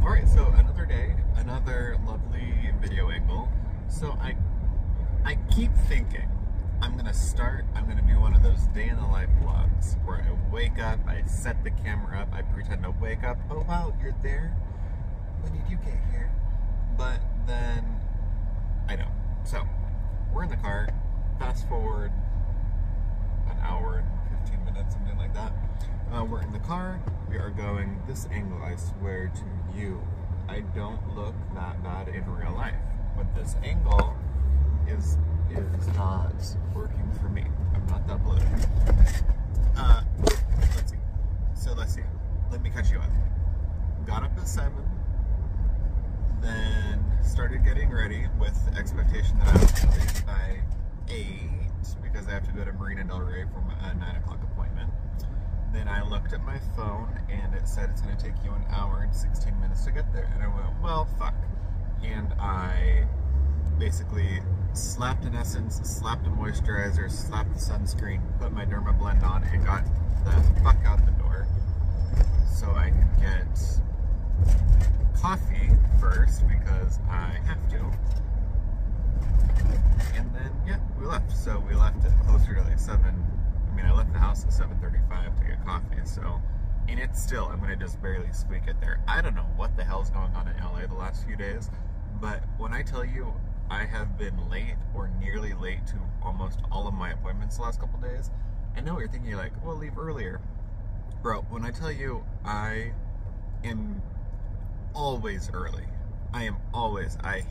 Alright, so another day, another lovely video angle. So I keep thinking I'm gonna do one of those day in the life vlogs where I wake up, I set the camera up, I pretend to wake up, oh wow, you're there? When did you get here? But then I don't. So we're in the car, fast forward an hour and 15 minutes, something like that. We're in the car, we are going this angle, I swear to you, I don't look that bad in real life, but this angle is not working for me. I'm not that bloated. Let's see. Let me catch you up. Got up at 7, then started getting ready with the expectation that I was going to leave by 8 because I have to go to Marina Del Rey for a 9 o'clock appointment. Then I looked at my phone and it said it's going to take you an hour and 16 minutes to get there. And I went, well, fuck. And I basically slapped an essence, slapped a moisturizer, slapped the sunscreen, put my Derma Blend on, and got the fuck out the door so I could get coffee first because I have to. And then, yeah, we left. So we left it closer to like 7. I mean, I left the house at 7:35 to get coffee, so, and it's still, I'm gonna just barely squeak it there. I don't know what the hell's going on in LA the last few days, but when I tell you I have been late or nearly late to almost all of my appointments the last couple days, I know what you're thinking, you're like, well, leave earlier. Bro, when I tell you I am always early, I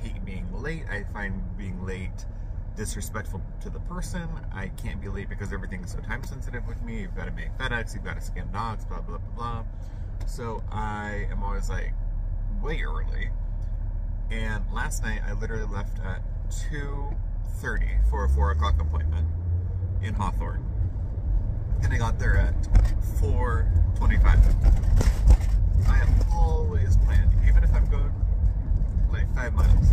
hate being late, I find being late disrespectful to the person. I can't be late because everything is so time sensitive with me. You've got to make FedEx, you've got to scan docs, blah, blah, blah, blah. So I am always like way early. And last night I literally left at 2:30 for a 4 o'clock appointment in Hawthorne. And I got there at 4:25. I have always planned, even if I'm going like 5 miles,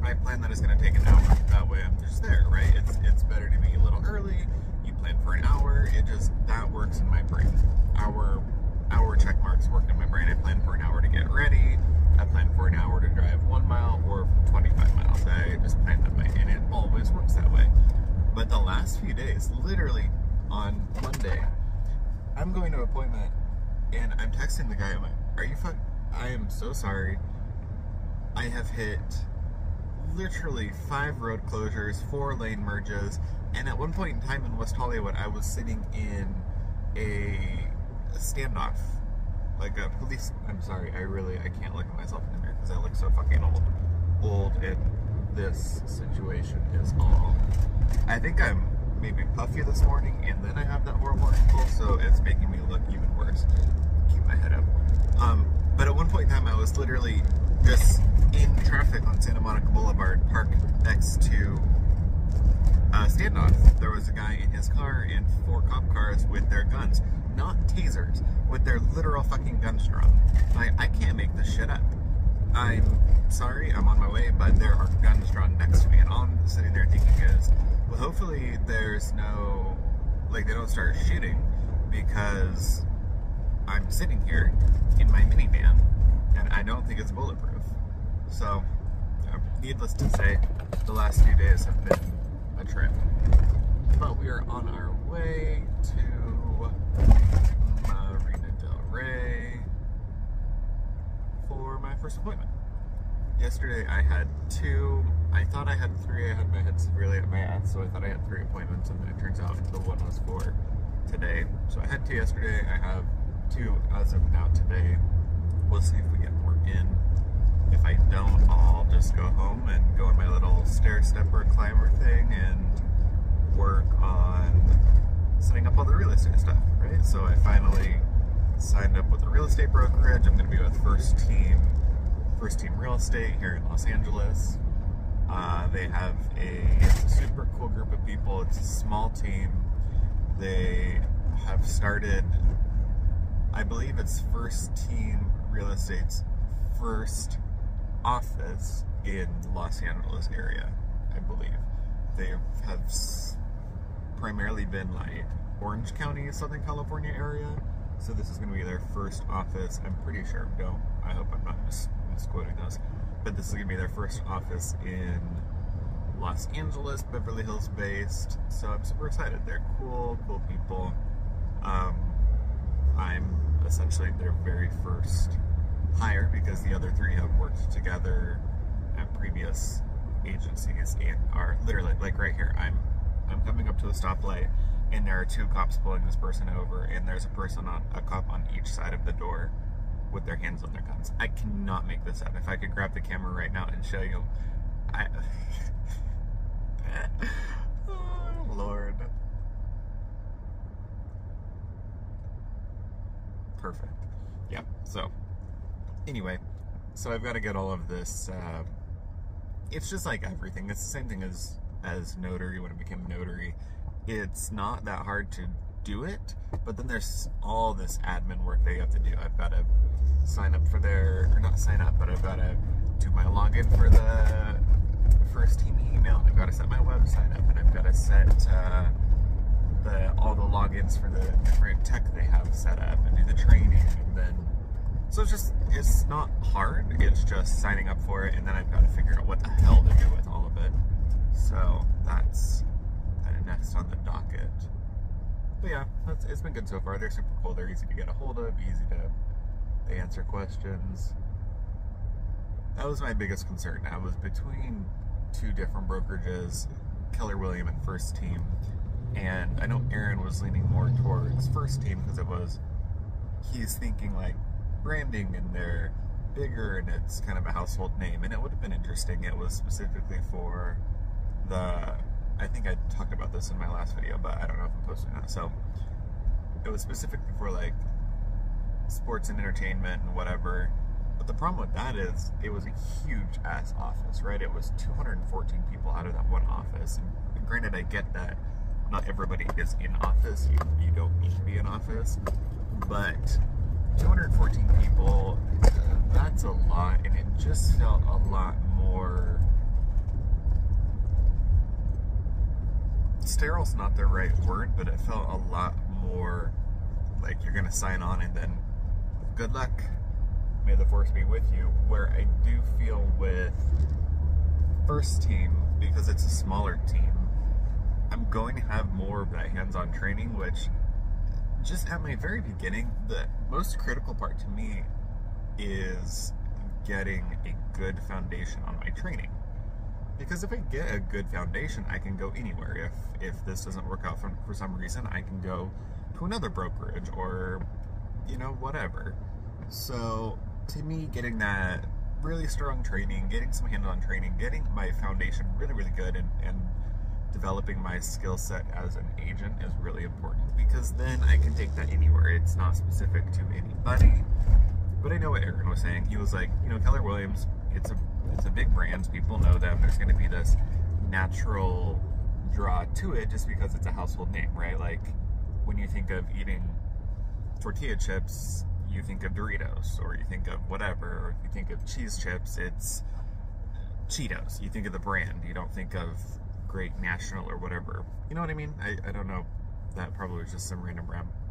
I plan that it's going to take an hour. That way I'm just there, right? It's better to be a little early. You plan for an hour. That works in my brain. Hour check marks work in my brain. I plan for an hour to get ready. I plan for an hour to drive 1 mile or 25 miles. I just plan that way, and it always works that way. But the last few days, literally on Monday, I'm going to an appointment, and I'm texting the guy. I'm like, are you I am so sorry. I have hit literally 5 road closures, 4 lane merges, and at one point in time in West Hollywood, I was sitting in a standoff, like a police. I'm sorry, I can't look at myself in the mirror because I look so fucking old, and this situation is all. I think I'm maybe puffy this morning, and then I have that horrible ankle, so it's making me look even worse. Keep my head up. But at one point in time, I was literally just in traffic on Santa Monica Boulevard, parked next to a standoff. There was a guy in his car and 4 cop cars with their guns, not tasers, with their literal fucking guns drawn. I can't make this shit up. I'm sorry, I'm on my way, but there are guns drawn next to me, and all I'm sitting there thinking is, well, hopefully there's no, like, they don't start shooting, because I'm sitting here in my minivan, and I don't think it's bulletproof. So, needless to say, the last few days have been a trip. But we are on our way to Marina Del Rey for my first appointment. Yesterday I had 2, I thought I had 3, I had my head severely at my ass, so I thought I had 3 appointments, and then it turns out the one was for today. So I had 2 yesterday, I have 2 as of now today. We'll see if we get more in. If I don't, I'll just go home and go on my little stair-stepper climber thing and work on setting up all the real estate stuff, right? So I finally signed up with a real estate brokerage. I'm going to be with First Team Real Estate here in Los Angeles. They have it's a super cool group of people. It's a small team. They have started, I believe it's First Team Real Estate's first office in Los Angeles area, I believe. They have primarily been like Orange County, Southern California area. So this is going to be their first office. I'm pretty sure. I hope I'm not misquoting those. But this is going to be their first office in Los Angeles, Beverly Hills based. So I'm super excited. They're cool people. I'm essentially their very first hire because the other three have worked together at previous agencies and are literally like right here. I'm coming up to a stoplight and there are two cops pulling this person over, and there's a cop on each side of the door with their hands on their guns. I cannot make this up. If I could grab the camera right now and show you, oh Lord. Perfect. Yeah. So anyway, so I've got to get all of this. It's just like everything. It's the same thing as notary. When I became a notary, it's not that hard to do it, but then there's all this admin work that you have to do. I've got to sign up for or not sign up, but I've got to do my login for the first team email. I've got to set my website up, and I've got to set all the logins for the different tech they have set up, and do the training, and then so it's not hard. It's just signing up for it, and then I've got to figure out what the hell to do with all of it. So that's kind of next on the docket. But yeah, it's been good so far. They're super cool. They're easy to get a hold of, they answer questions. That was my biggest concern. I was between two different brokerages, Keller Williams and First Team, and I know Aaron was leaning more towards First Team because he's thinking like branding and they're bigger and it's kind of a household name, and it would have been interesting. It was specifically for I think I talked about this in my last video, but I don't know if I'm posting that. So it was specifically for like sports and entertainment and whatever. But the problem with that is it was a huge ass office, right? It was 214 people out of that one office. And granted, I get that not everybody is in office. You don't need to be in office. But 214 people, that's a lot. And it just felt a lot more... Sterile's not the right word, but it felt a lot more like you're going to sign on and then good luck. May the force be with you. Where I do feel with First Team, because it's a smaller team, I'm going to have more of that hands-on training, which just at my very beginning, the most critical part to me is getting a good foundation on my training. Because if I get a good foundation, I can go anywhere. If this doesn't work out for some reason, I can go to another brokerage or, whatever. So, to me, getting that really strong training, getting some hands-on training, getting my foundation really, really good, and developing my skill set as an agent is really important, because then I can take that anywhere. It's not specific to anybody. But I know what Aaron was saying. He was like, Keller Williams, it's a big brand. People know them. There's going to be this natural draw to it just because it's a household name, right? Like, when you think of eating tortilla chips, you think of Doritos, or you think of whatever, or if you think of cheese chips, it's Cheetos. You think of the brand. You don't think of Great National or whatever. You know what I mean? I don't know. That probably was just some random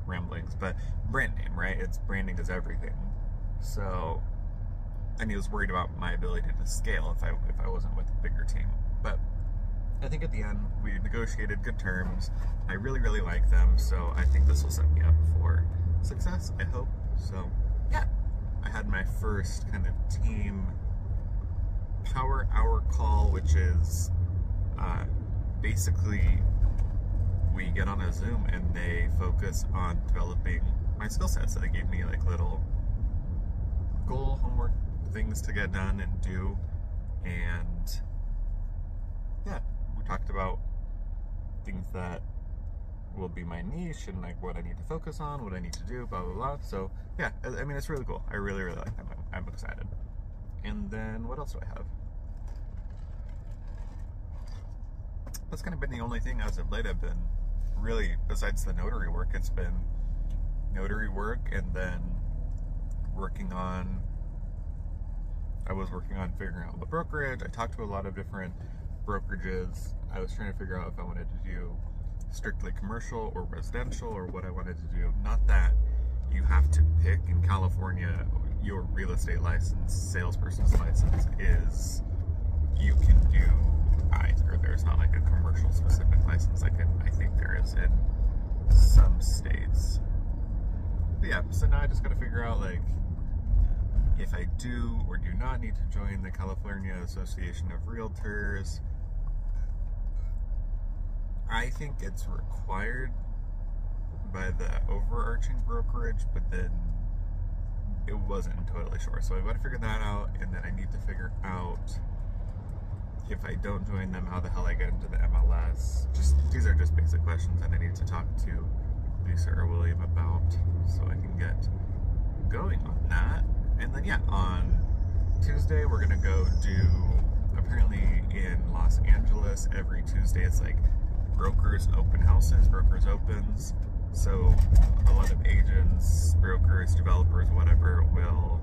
ramblings, but brand name, right? It's branding is everything. So, and he was worried about my ability to scale if I wasn't with a bigger team. But I think at the end, we negotiated good terms. I really, really like them, so I think this will set me up for success, I hope. So, yeah. I had my first kind of team power hour call, which is basically we get on a Zoom and they focus on developing my skill set. So they gave me like little goal homework things to get done and do, and yeah, we talked about things that will be my niche and like what I need to focus on, what I need to do, blah blah blah. So yeah, I mean, it's really cool. I really, really like them. I'm excited. And then what else do I have? That's kind of been the only thing as of late I've been really, besides the notary work, it's been notary work, and then I was working on figuring out the brokerage. I talked to a lot of different brokerages. I was trying to figure out if I wanted to do strictly commercial or residential, or what I wanted to do. Not that you have to pick in California. Your real estate license, salesperson's license is, you can do either. There's not like a commercial specific license like I think there is in some states. But yeah, so now I just gotta figure out like if I do or do not need to join the California Association of Realtors. I think it's required by the overarching brokerage, but then it wasn't totally sure. So I've got to figure that out, and then I need to figure out if I don't join them, how the hell I get into the MLS. These are just basic questions that I need to talk to Lisa or William about so I can get going on that. And then yeah, on Tuesday we're gonna go do, apparently in Los Angeles every Tuesday it's like brokers open houses, brokers opens. So a lot of agents, brokers, developers, whatever, will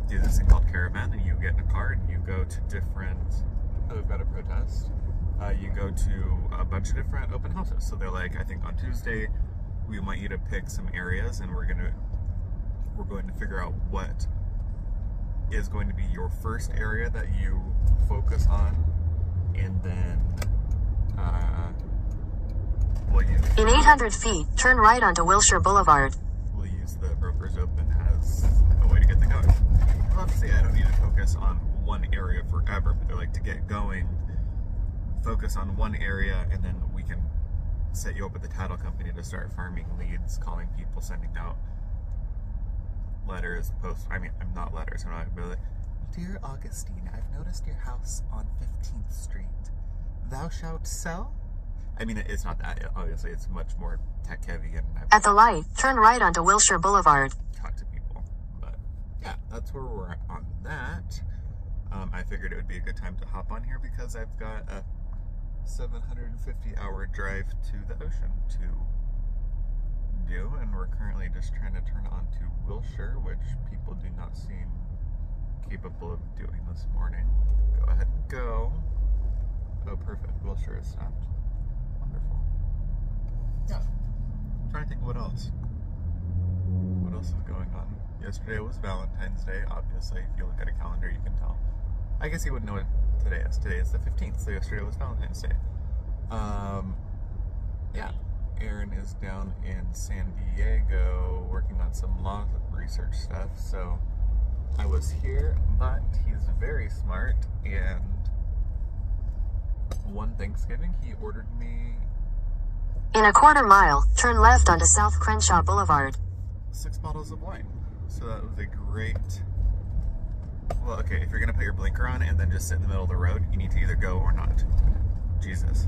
do this thing called Caravan, and you get in a car and you go to different, oh, we've got a protest. You go to a bunch of different open houses. So they're like, I think on Tuesday, we want you to pick some areas, and we're going to figure out what is going to be your first area that you focus on, and then in 800 feet, turn right onto Wilshire Boulevard. We'll use the Brokers Open as a way to get the going. Well, obviously, I don't need to focus on one area forever, but they're like, to get going, focus on one area, and then we can set you up with the title company to start farming leads, calling people, sending out letters, I'm not letters, I'm not really, Dear Augustine, I've noticed your house on 15th Street. Thou shalt sell? I mean, it's not that. Obviously, it's much more tech heavy, and at the light, turn right onto Wilshire Boulevard. Talk to people. But yeah, that's where we're at on that. I figured it would be a good time to hop on here because I've got a 750-hour drive to the ocean to do, and we're currently just trying to turn on to Wilshire, which people do not seem capable of doing this morning. Go ahead and go. Oh, perfect. Wilshire is stopped. Wonderful. Yeah. I'm trying to think what else. What else is going on? Yesterday was Valentine's Day, obviously. If you look at a calendar, you can tell. I guess you wouldn't know what today is. Today is the 15th, so yesterday was Valentine's Day. Yeah. Aaron is down in San Diego working on some law research stuff, so I was here, but he's very smart, and one Thanksgiving he ordered me, in a quarter mile, turn left onto South Crenshaw Boulevard, 6 bottles of wine. So that was a great, well, okay, if you're gonna put your blinker on and then just sit in the middle of the road, you need to either go or not. Jesus.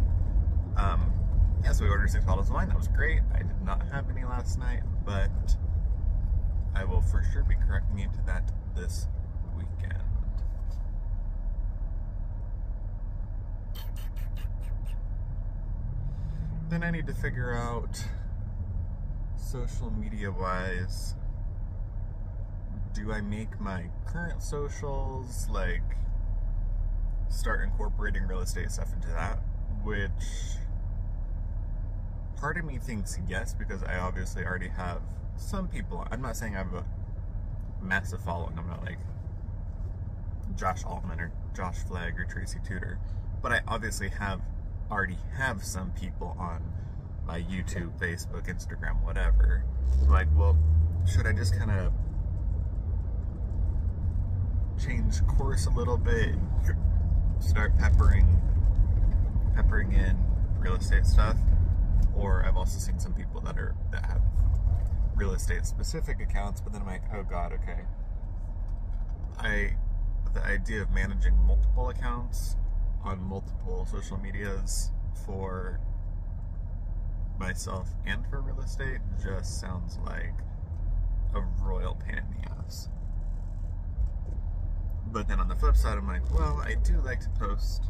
Yeah, so we ordered 6 bottles of wine. That was great. I did not have any last night, but I will for sure be correcting into that this weekend. Then I need to figure out, social media wise, do I make my current socials, like, start incorporating real estate stuff into that? Which, part of me thinks yes, because I obviously already have some people. I'm not saying I have a massive following. I'm not like Josh Altman or Josh Flagg or Tracy Tudor, but I obviously already have some people on my YouTube, Facebook, Instagram, whatever. I'm like, well, should I just kind of change course a little bit, start peppering in real estate stuff? Or I've also seen some people that have real estate specific accounts, but then I'm like, oh god, okay. The idea of managing multiple accounts on multiple social medias for myself and for real estate just sounds like a royal pain in the ass. But then on the flip side, I'm like, well, I do like to post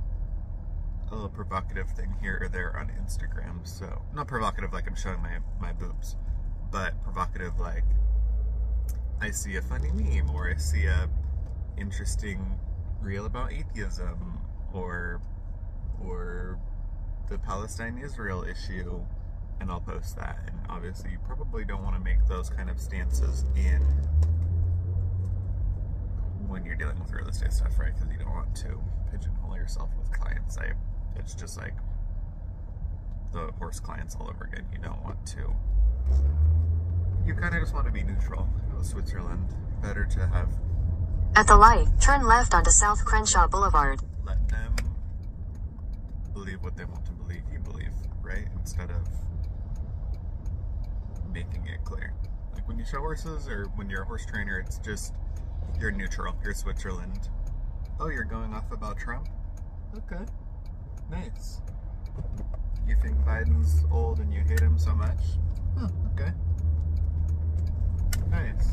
a little provocative thing here or there on Instagram. So, not provocative like I'm showing my boobs, but provocative like I see a funny meme, or I see a interesting reel about atheism, or the Palestine-Israel issue, and I'll post that. And obviously, you probably don't want to make those kind of stances in when you're dealing with real estate stuff, right? Because you don't want to pigeonhole yourself with clients. It's just like the horse clients all over again. You don't want to. You kind of just want to be neutral. Switzerland, better to have. At the light, turn left onto South Crenshaw Boulevard. Let them believe what they want to believe you believe, right? Instead of making it clear. Like when you show horses or when you're a horse trainer, it's just, you're neutral. You're Switzerland. Oh, you're going off about Trump? Okay. Nice. You think Biden's old and you hate him so much? Huh, okay. Nice.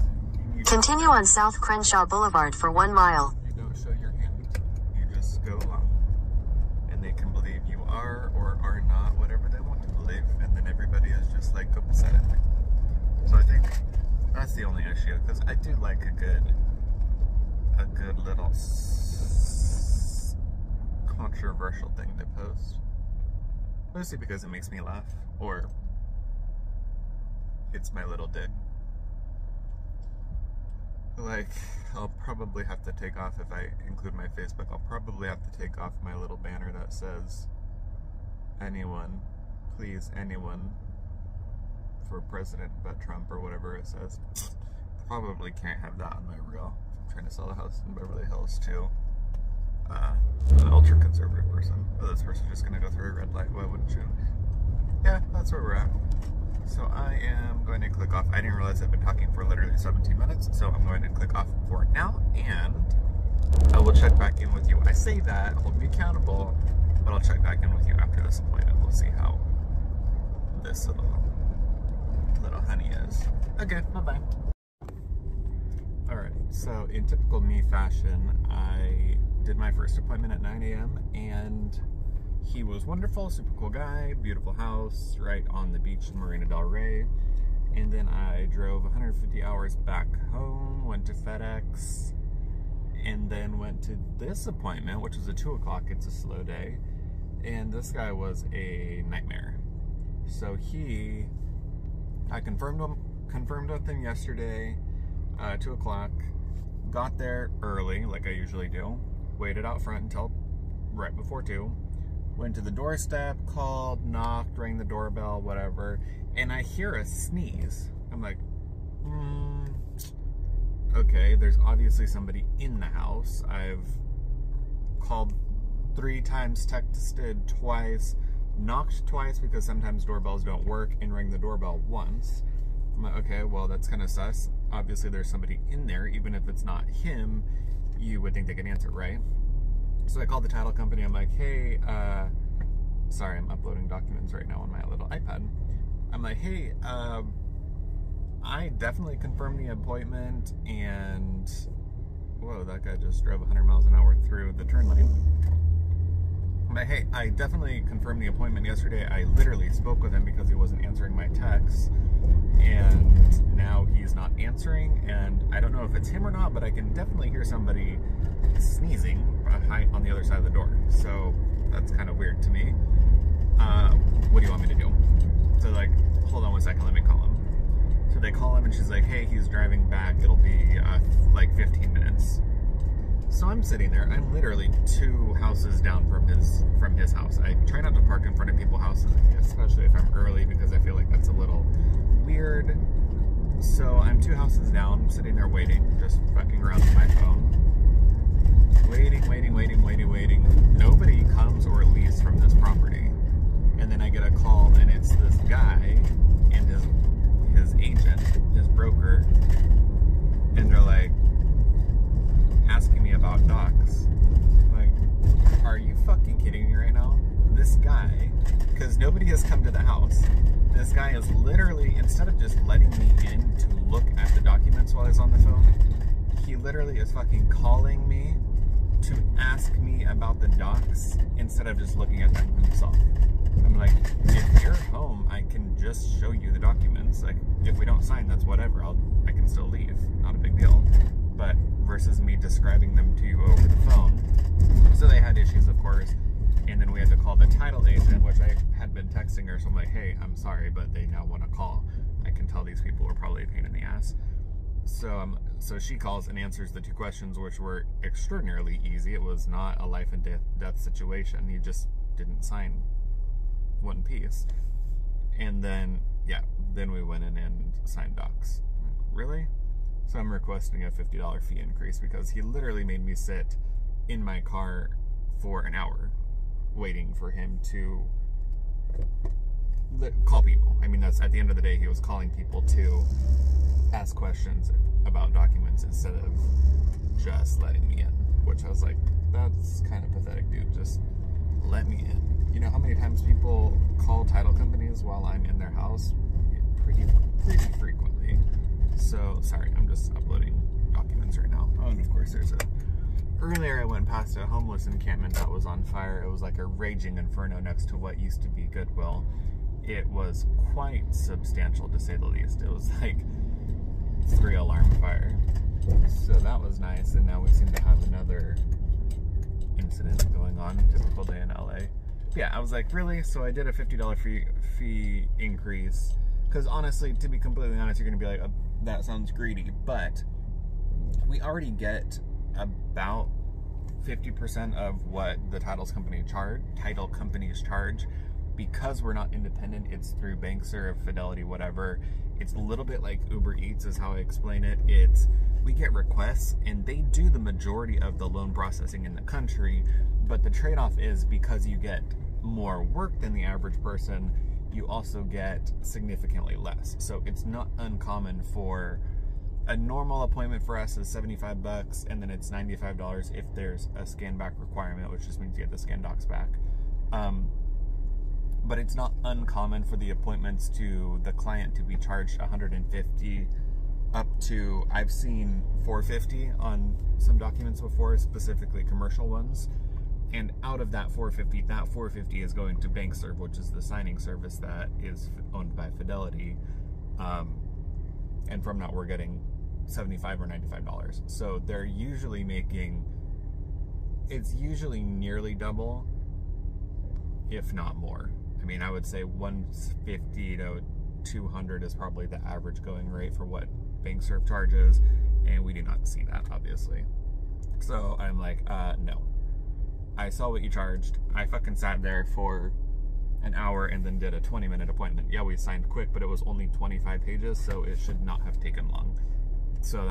Continue on South Crenshaw Boulevard for 1 mile. You don't show your hand. You just go along. And they can believe you are or are not whatever they want to believe. And then everybody is just like copacetic. So I think that's the only issue. Because I do like a good little controversial thing to post. Mostly because it makes me laugh. Or it's my little dig. Like, I'll probably have to take off, if I include my Facebook, I'll probably have to take off my little banner that says, anyone, please, anyone, for president but Trump, or whatever it says. Probably can't have that on my reel. I'm trying to sell a house in Beverly Hills to an ultra-conservative person. Oh, this person's just going to go through a red light, why wouldn't you? Yeah, that's where we're at. So I am going to click off. I didn't realize I've been talking for literally 17 minutes, so I'm going to click off for now, and I will check back in with you. I say that, hold me accountable, but I'll check back in with you after this appointment. We'll see how this little honey is. Okay, bye-bye. Alright, so in typical me fashion, I did my first appointment at 9 a.m. and he was wonderful, super cool guy, beautiful house, right on the beach in Marina Del Rey. And then I drove 150 hours back home, went to FedEx, and then went to this appointment, which was at 2 o'clock. It's a slow day. And this guy was a nightmare. So I confirmed with him yesterday, 2 o'clock, got there early, like I usually do, waited out front until right before 2. Went to the doorstep, called, knocked, rang the doorbell, whatever, and I hear a sneeze. I'm like, okay, there's obviously somebody in the house. I've called 3 times, texted twice, knocked twice because sometimes doorbells don't work, and rang the doorbell once. I'm like, okay, well, that's kind of sus. Obviously, there's somebody in there. Even if it's not him, you would think they could answer, right? So I called the title company. I'm like, hey, sorry, I'm uploading documents right now on my little iPad. I'm like, hey, I definitely confirmed the appointment, and whoa, that guy just drove 100 miles an hour through the turn lane. I'm like, hey, I definitely confirmed the appointment yesterday. I literally spoke with him because he wasn't answering my texts, and now he's not answering, and I don't know if it's him or not, but I can definitely hear somebody sneezing on the other side of the door. So that's kind of weird to me. What do you want me to do? So like, hold on one second, let me call him. So they call him and she's like, hey, he's driving back. It'll be like 15 minutes. So I'm sitting there. I'm literally 2 houses down from his house. I try not to park in front of people's houses, especially if I'm early, because I feel like that's a little weird. So I'm 2 houses down. I'm sitting there waiting, just fucking around with my phone. Waiting. Nobody comes or leaves from this property. And then I get a call, and it's this guy and his agent, his broker, and they're like asking me about docs. Like, are you fucking kidding me right now? This guy, because nobody has come to the house, this guy is literally, instead of just letting me in to look at the documents while I was on the phone, he literally is fucking calling me to ask me about the docs instead of just looking at them himself. I'm like, if you're home, I can just show you the documents. Like, if we don't sign, that's whatever. I can still leave. Not a big deal. But versus me describing them to you over the phone. So they had issues, of course. And then we had to call the title agent, which I had been texting her, so I'm like, hey, I'm sorry, but they now want to call. I can tell these people are probably a pain in the ass. So she calls and answers the 2 questions, which were extraordinarily easy. It was not a life and death situation. You just didn't sign one piece. And then, yeah, then we went in and signed docs. I'm like, really? So I'm requesting a $50 fee increase because he literally made me sit in my car for an hour waiting for him to call people. I mean, that's at the end of the day, he was calling people to ask questions about documents instead of just letting me in, which I was like, that's kind of pathetic, dude. Just let me in. You know how many times people call title companies while I'm in their house? Pretty frequently. So, sorry, I'm just uploading documents right now. Oh, and of course there's earlier I went past a homeless encampment that was on fire. It was like a raging inferno next to what used to be Goodwill. It was quite substantial, to say the least. It was like 3 alarm fire. So that was nice, and now we seem to have another incident going on. Typical day in LA. Yeah, I was like, really? So I did a $50 fee increase. Because honestly, to be completely honest, you're going to be like, oh, that sounds greedy. But we already get about 50% of what the title companies charge. Because we're not independent, it's through BankServe, Fidelity, whatever. It's a little bit like Uber Eats is how I explain it. We get requests and they do the majority of the loan processing in the country, but the trade-off is because you get more work than the average person, you also get significantly less. So it's not uncommon for a normal appointment for us is $75 and then it's $95 if there's a scan back requirement, which just means you get the scan docs back. But it's not uncommon for the appointments to the client to be charged $150 up to, I've seen $450 on some documents before, specifically commercial ones. And out of that $450, that $450 is going to BankServe, which is the signing service that is owned by Fidelity. And from that, we're getting $75 or $95. So they're usually making, it's usually nearly double, if not more. I mean, I would say 150 to 200 is probably the average going rate for what BankServe charges, and we do not see that, obviously. So I'm like, no. I saw what you charged. I fucking sat there for an hour and then did a 20-minute appointment. Yeah, we signed quick, but it was only 25 pages, so it should not have taken long. So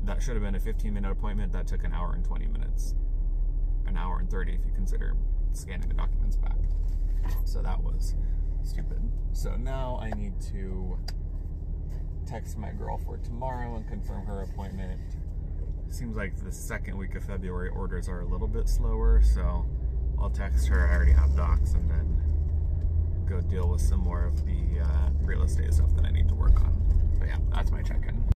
that should have been a 15-minute appointment. That took an hour and 20 minutes. An hour and 30 if you consider scanning the documents back. So that was stupid. So now I need to text my girl for tomorrow and confirm her appointment. Seems like the second week of February orders are a little bit slower, so I'll text her. I already have docs, and then go deal with some more of the real estate stuff that I need to work on. But yeah, that's my check-in.